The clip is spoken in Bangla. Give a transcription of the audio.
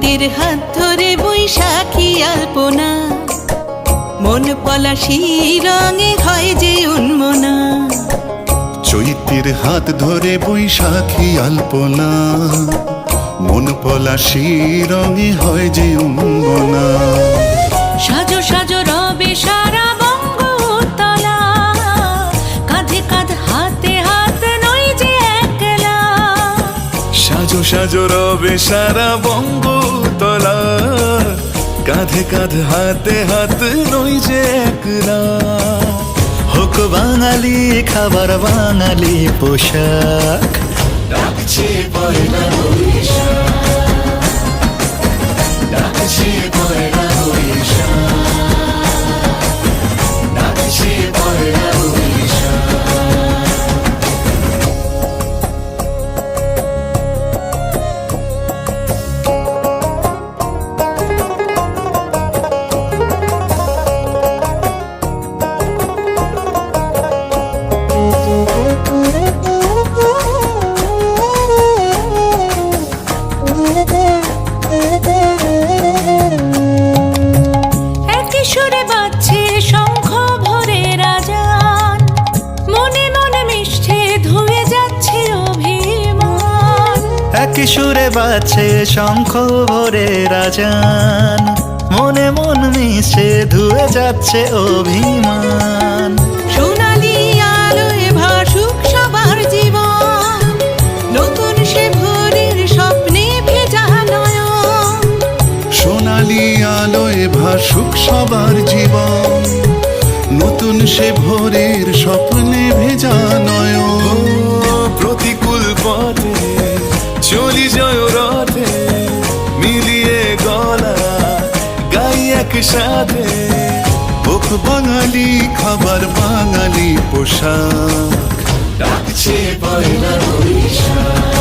চৈতের হাত ধরে বৈশাখী আলপনা, মন পলাশি রঙে হয় যে উন্মনা। চৈতের হাত ধরে বৈশাখী আলপনা, মন পলাশি রঙে হয় যে উন্মনা। সাজো সাজো রবে সারা বঙ্গতলা, কাঁধে কাঁধ হাতে হাত নই যে একলা। সাজো সাজো রবে সারা বঙ্গতলা, কাঁধে কাঁধ হাতে হাত নই যে একলা। হোক বাঙালি খাবার বাঙালি পোশাক, ডাকছে পয়লা বৈশাখ, ডাকছে পয়লা বৈশাখ, ডাকছে পয়লা বৈশাখ। একই সুরে বাজছে শঙ্খ ভোরের আজান, মনে মনে মিশছে ধুয়ে যাচ্ছে অভিমান। একই সুরে বাজছে শঙ্খ ভোরের আজান, মনে মন মিশে ধুয়ে যাচ্ছে অভিমান। সোনালি আলোয় ভাসুক সবার জীবন, নতুন সে ভোরের স্বপ্নে ভেজা নয়ন। সোনালি আলোয় ভাসুক সবার জীবন, নতুন সে ভোরের স্বপ্নে ভেজা নয়ন। প্রতিকূল পথে চলি জয় রথে, মিলিয়ে গলা গাই একসাথে। হোক বাঙালি খাবার বাঙালি পোশাক, ডাকছে পয়লা বৈশাখ,